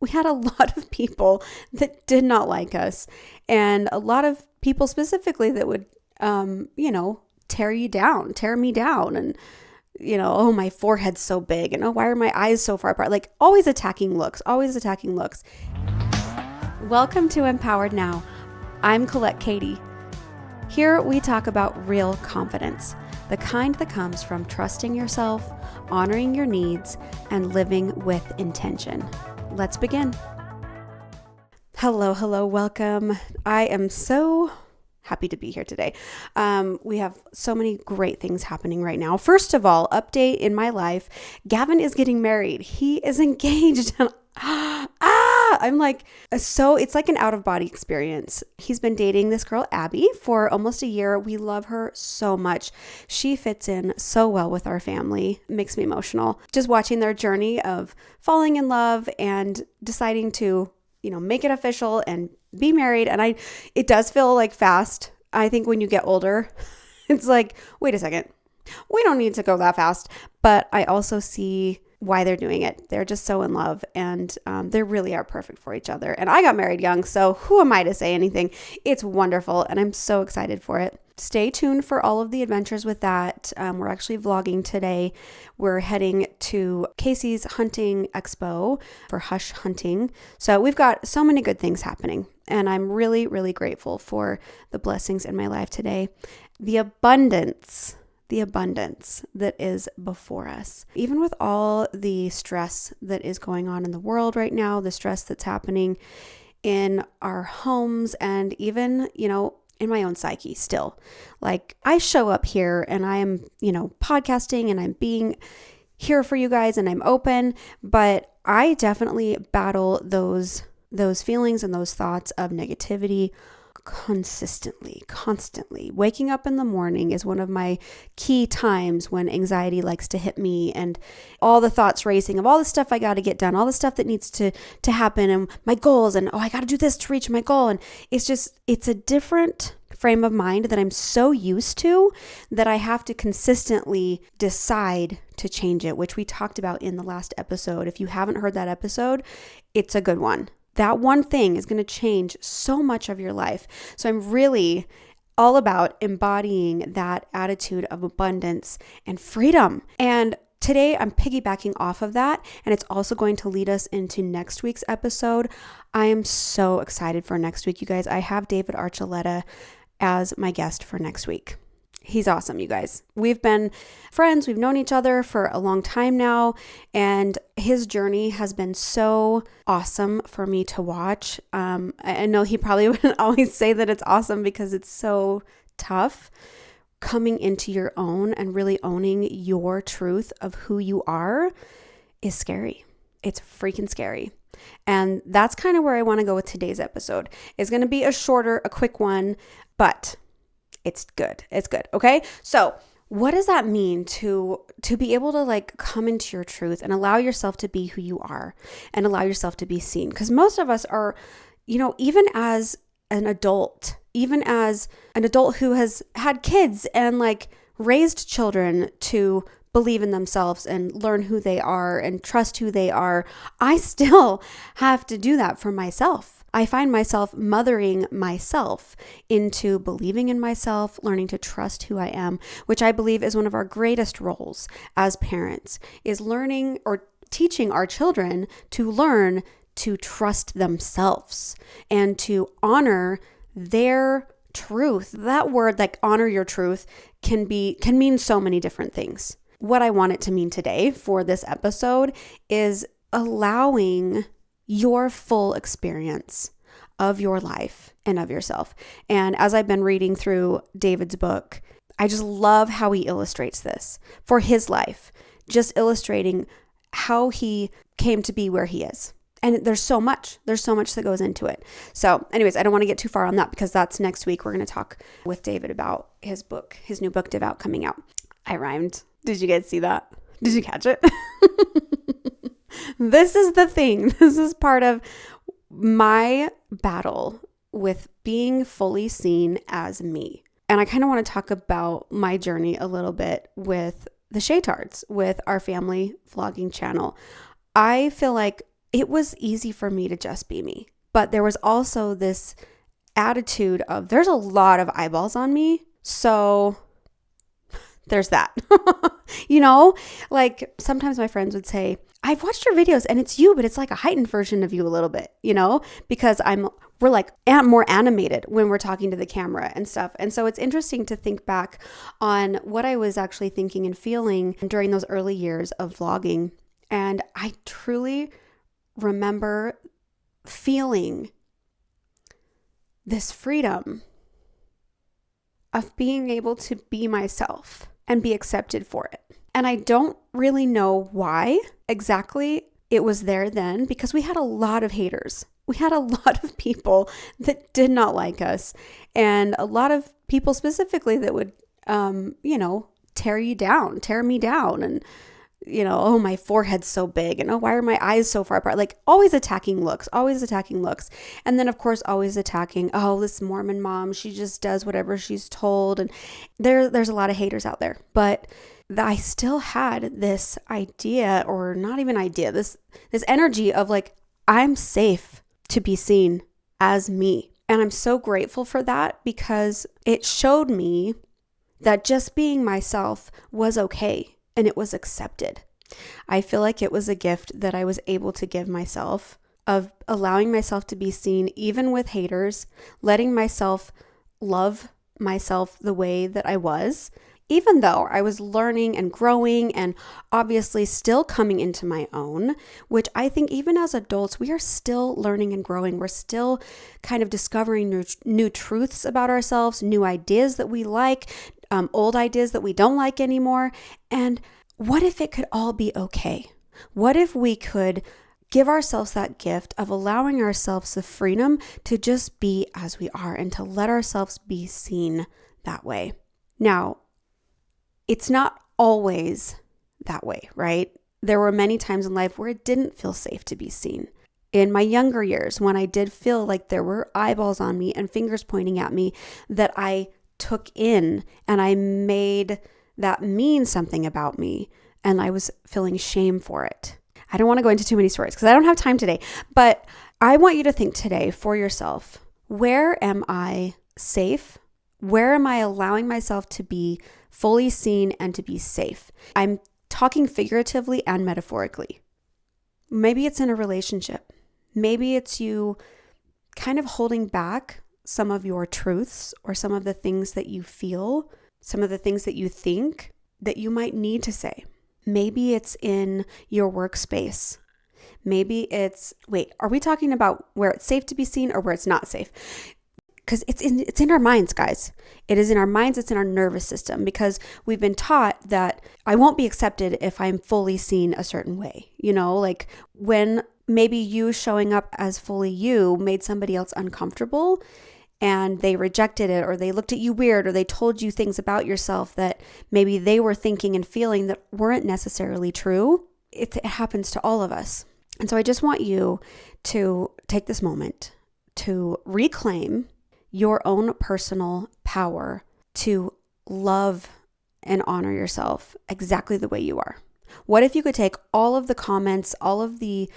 we had a lot of people that did not like us, and a lot of people specifically that would, tear me down. And, oh, my forehead's so big, and oh, why are my eyes so far apart? Like always attacking looks. Welcome to Empowered Now. I'm Colette Kati. Here we talk about real confidence, the kind that comes from trusting yourself, honoring your needs, and living with intention. Let's begin. Hello, welcome. I am so happy to be here today. We have so many great things happening right now. First of all, update in my life, Gavin is getting married. He is engaged. I'm like, so it's like an out of body experience. He's been dating this girl, Abby, for almost a year. We love her so much. She fits in so well with our family. It makes me emotional. Just watching their journey of falling in love and deciding to, make it official and be married. And it does feel like fast. I think when you get older, it's like, wait a second, we don't need to go that fast. But I also see why they're doing it. They're just so in love, and they really are perfect for each other. And I got married young, so who am I to say anything? It's wonderful, and I'm so excited for it. Stay tuned for all of the adventures with that. We're actually vlogging today. We're heading to Casey's hunting expo for Hush Hunting. So we've got so many good things happening, and I'm really, really grateful for the blessings in my life today. The abundance that is before us. Even with all the stress that is going on in the world right now, the stress that's happening in our homes, and even, in my own psyche still. Like, I show up here and I am, podcasting, and I'm being here for you guys, and I'm open, but I definitely battle those feelings and those thoughts of negativity constantly. Waking up in the morning is one of my key times when anxiety likes to hit me, and all the thoughts racing of all the stuff I got to get done, all the stuff that needs to happen, and my goals, and I got to do this to reach my goal. And it's a different frame of mind that I'm so used to that I have to consistently decide to change it, which we talked about in the last episode. If you haven't heard that episode, it's a good one. That one thing is going to change so much of your life. So I'm really all about embodying that attitude of abundance and freedom. And today I'm piggybacking off of that, and it's also going to lead us into next week's episode. I am so excited for next week, you guys. I have David Archuleta as my guest for next week. He's awesome, you guys. We've been friends. We've known each other for a long time now, and his journey has been so awesome for me to watch. I know he probably wouldn't always say that it's awesome because it's so tough. Coming into your own and really owning your truth of who you are is scary. It's freaking scary. And that's kind of where I want to go with today's episode. It's going to be a quick one, but it's good. Okay. So what does that mean to be able to come into your truth and allow yourself to be who you are and allow yourself to be seen? Because most of us are, even as an adult who has had kids and raised children to believe in themselves and learn who they are and trust who they are, I still have to do that for myself. I find myself mothering myself into believing in myself, learning to trust who I am, which I believe is one of our greatest roles as parents, is learning or teaching our children to learn to trust themselves and to honor their truth. That word, honor your truth, can mean so many different things. What I want it to mean today for this episode is allowing your full experience of your life and of yourself. And as I've been reading through David's book, I just love how he illustrates this for his life, just illustrating how he came to be where he is. And there's so much that goes into it. So anyways, I don't want to get too far on that because that's next week. We're going to talk with David about his new book, Devout, coming out. I rhymed. Did you guys see that? Did you catch it? This is the thing. This is part of my battle with being fully seen as me. And I kind of want to talk about my journey a little bit with the Shaytards, with our family vlogging channel. I feel like it was easy for me to just be me. But there was also this attitude of there's a lot of eyeballs on me. So there's that. Like sometimes my friends would say, I've watched your videos and it's you, but it's like a heightened version of you a little bit, because we're like more animated when we're talking to the camera and stuff. And so it's interesting to think back on what I was actually thinking and feeling during those early years of vlogging. And I truly remember feeling this freedom of being able to be myself and be accepted for it. And I don't really know why exactly it was there then, because we had a lot of haters. We had a lot of people that did not like us, and a lot of people specifically that would, tear me down. And, oh, my forehead's so big, and oh, why are my eyes so far apart? Like always attacking looks. And then of course, always attacking, oh, this Mormon mom, she just does whatever she's told. And there's a lot of haters out there, but I still had this idea, or not even idea, this energy of like, I'm safe to be seen as me. And I'm so grateful for that, because it showed me that just being myself was okay and it was accepted. I feel like it was a gift that I was able to give myself, of allowing myself to be seen even with haters, letting myself love myself the way that I was, even though I was learning and growing and obviously still coming into my own, which I think even as adults, we are still learning and growing. We're still kind of discovering new truths about ourselves, new ideas that we like, old ideas that we don't like anymore. And what if it could all be okay? What if we could give ourselves that gift of allowing ourselves the freedom to just be as we are and to let ourselves be seen that way? Now, it's not always that way, right? There were many times in life where it didn't feel safe to be seen. In my younger years, when I did feel like there were eyeballs on me and fingers pointing at me that I took in, and I made that mean something about me, and I was feeling shame for it. I don't want to go into too many stories because I don't have time today, but I want you to think today for yourself, where am I safe? Where am I allowing myself to be fully seen and to be safe? I'm talking figuratively and metaphorically. Maybe it's in a relationship. Maybe it's you kind of holding back some of your truths or some of the things that you feel, some of the things that you think that you might need to say. Maybe it's in your workspace. Maybe are we talking about where it's safe to be seen or where it's not safe? Because it's in our minds, guys. It is in our minds. It's in our nervous system, because we've been taught that I won't be accepted if I'm fully seen a certain way. Like when maybe you showing up as fully you made somebody else uncomfortable and they rejected it, or they looked at you weird, or they told you things about yourself that maybe they were thinking and feeling that weren't necessarily true. It happens to all of us. And so I just want you to take this moment to reclaim your own personal power to love and honor yourself exactly the way you are. What if you could take all of the comments, all of the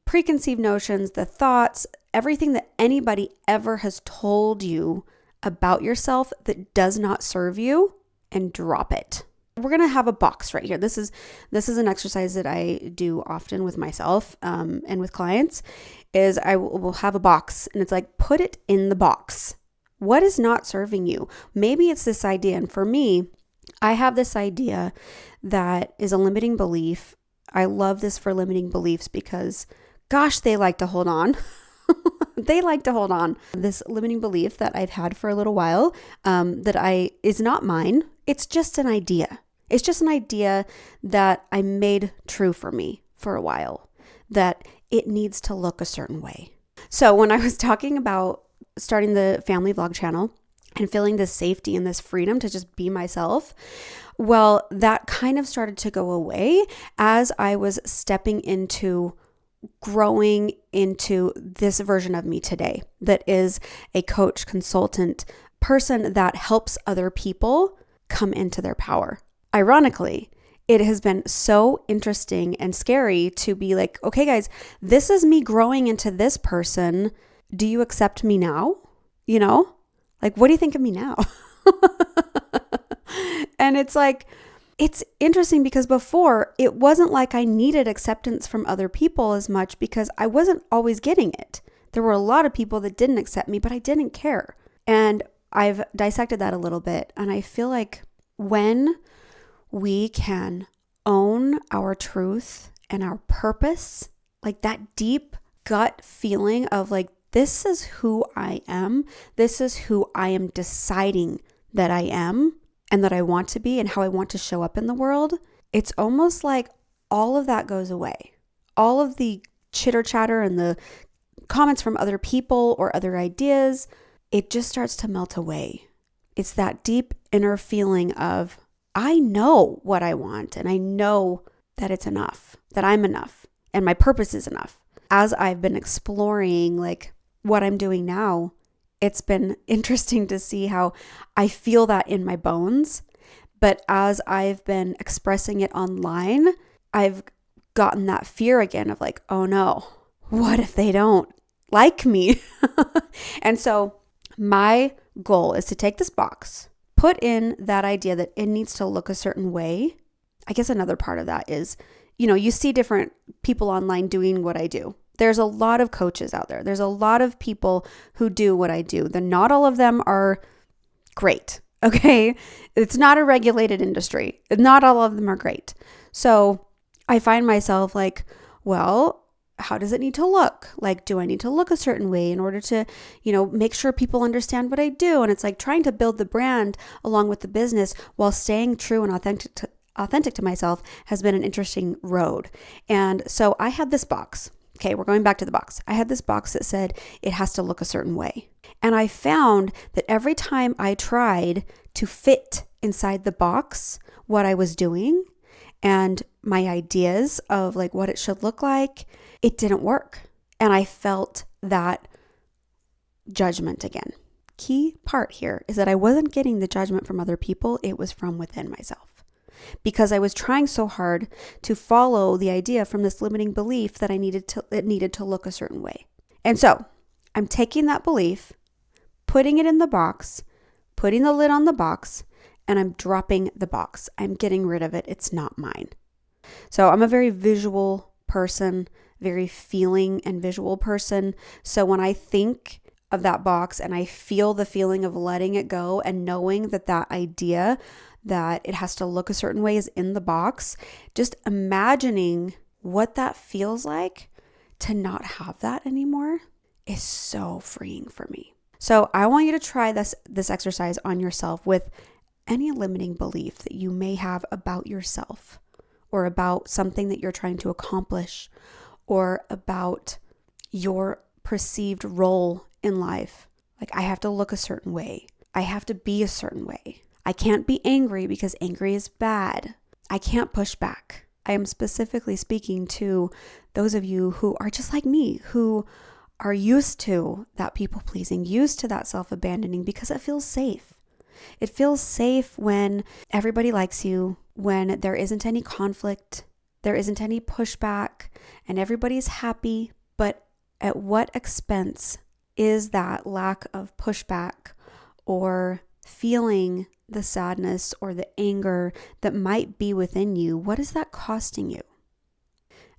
preconceived notions, the thoughts, everything that anybody ever has told you about yourself that does not serve you, and drop it? We're going to have a box right here. This is an exercise that I do often with myself and with clients, is I will have a box, and it's like, put it in the box. What is not serving you? Maybe it's this idea. And for me, I have this idea that is a limiting belief. I love this for limiting beliefs because, gosh, they like to hold on. They like to hold on. This limiting belief that I've had for a little while, is not mine. It's just an idea. It's just an idea that I made true for me for a while, that it needs to look a certain way. So when I was talking about starting the family vlog channel and feeling this safety and this freedom to just be myself, well, that kind of started to go away as I was stepping into growing into this version of me today that is a coach, consultant, person that helps other people come into their power. Ironically, it has been so interesting and scary to be like, okay, guys, this is me growing into this person. Do you accept me now? You know, like, what do you think of me now? And it's like, it's interesting because before it wasn't like I needed acceptance from other people as much because I wasn't always getting it. There were a lot of people that didn't accept me, but I didn't care. And I've dissected that a little bit. And I feel like when we can own our truth and our purpose, like that deep gut feeling of like, this is who I am. This is who I am deciding that I am and that I want to be and how I want to show up in the world. It's almost like all of that goes away. All of the chitter chatter and the comments from other people or other ideas, it just starts to melt away. It's that deep inner feeling of, I know what I want and I know that it's enough, that I'm enough and my purpose is enough. As I've been exploring like what I'm doing now, it's been interesting to see how I feel that in my bones. But as I've been expressing it online, I've gotten that fear again of like, oh no, what if they don't like me? And so my goal is to take this box, put in that idea that it needs to look a certain way. I guess another part of that is, you see different people online doing what I do. There's a lot of coaches out there. There's a lot of people who do what I do. Not all of them are great, okay? It's not a regulated industry. Not all of them are great. So I find myself like, well, how does it need to look? Like, do I need to look a certain way in order to, make sure people understand what I do? And it's like trying to build the brand along with the business while staying true and authentic to myself has been an interesting road. And so I had this box. Okay, we're going back to the box. I had this box that said it has to look a certain way. And I found that every time I tried to fit inside the box what I was doing and my ideas of like what it should look like, it didn't work. And I felt that judgment again. Key part here is that I wasn't getting the judgment from other people. It was from within myself. Because I was trying so hard to follow the idea from this limiting belief that it needed to look a certain way. And so I'm taking that belief, putting it in the box, putting the lid on the box, and I'm dropping the box. I'm getting rid of it. It's not mine. So I'm a very visual person, very feeling and visual person. So when I think of that box and I feel the feeling of letting it go and knowing that idea that it has to look a certain way is in the box, just imagining what that feels like to not have that anymore is so freeing for me. So I want you to try this exercise on yourself with any limiting belief that you may have about yourself or about something that you're trying to accomplish or about your perceived role in life. Like, I have to look a certain way. I have to be a certain way. I can't be angry because angry is bad. I can't push back. I am specifically speaking to those of you who are just like me, who are used to that people pleasing, used to that self-abandoning because it feels safe. It feels safe when everybody likes you, when there isn't any conflict, there isn't any pushback, and everybody's happy. But at what expense is that lack of pushback or feeling the sadness or the anger that might be within you? What is that costing you?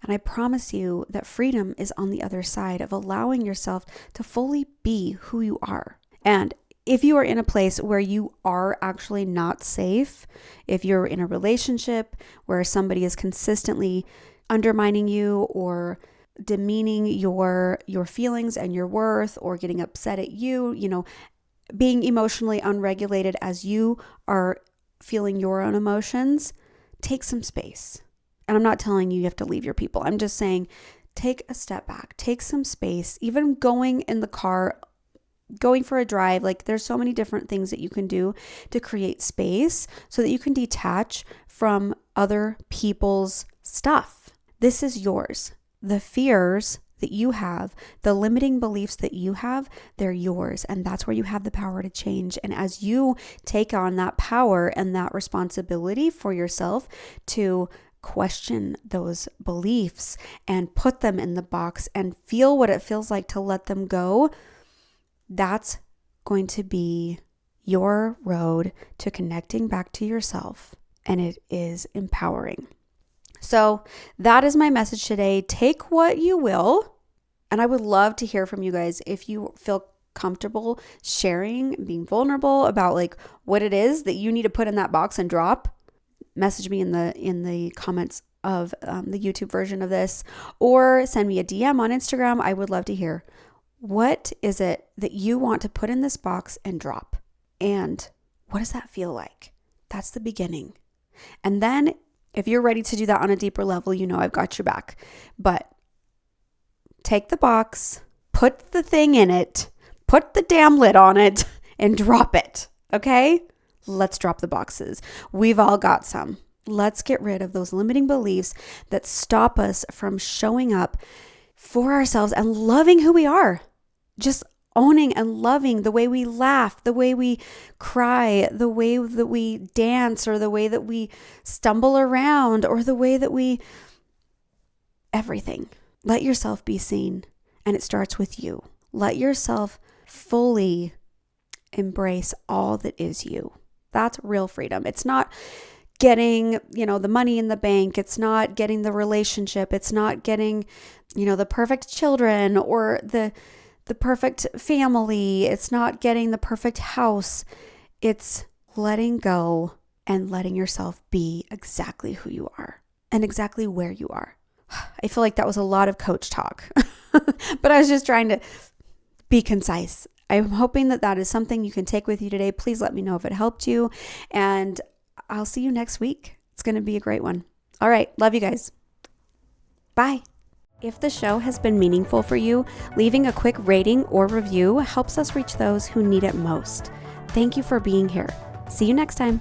And I promise you that freedom is on the other side of allowing yourself to fully be who you are. And if you are in a place where you are actually not safe, if you're in a relationship where somebody is consistently undermining you or demeaning your feelings and your worth or getting upset at you, being emotionally unregulated as you are feeling your own emotions, take some space. And I'm not telling you have to leave your people. I'm just saying, take a step back, take some space, even going in the car, going for a drive. Like, there's so many different things that you can do to create space so that you can detach from other people's stuff. This is yours. The fears that you have, the limiting beliefs that you have, they're yours. And that's where you have the power to change. And as you take on that power and that responsibility for yourself to question those beliefs and put them in the box and feel what it feels like to let them go, that's going to be your road to connecting back to yourself. And it is empowering. So that is my message today. Take what you will. And I would love to hear from you guys if you feel comfortable sharing, being vulnerable about like what it is that you need to put in that box and drop. Message me in the comments of the YouTube version of this, or send me a DM on Instagram. I would love to hear, what is it that you want to put in this box and drop? And what does that feel like? That's the beginning. And then if you're ready to do that on a deeper level, you know I've got your back. But take the box, put the thing in it, put the damn lid on it, and drop it. Okay? Let's drop the boxes. We've all got some. Let's get rid of those limiting beliefs that stop us from showing up for ourselves and loving who we are. Just owning and loving the way we laugh, the way we cry, the way that we dance, or the way that we stumble around, or the way that we... everything. Let yourself be seen. And it starts with you. Let yourself fully embrace all that is you. That's real freedom. It's not getting, the money in the bank. It's not getting the relationship. It's not getting, the perfect children or the perfect family. It's not getting the perfect house. It's letting go and letting yourself be exactly who you are and exactly where you are. I feel like that was a lot of coach talk, but I was just trying to be concise. I'm hoping that is something you can take with you today. Please let me know if it helped you, and I'll see you next week. It's going to be a great one. All right. Love you guys. Bye. If the show has been meaningful for you, leaving a quick rating or review helps us reach those who need it most. Thank you for being here. See you next time.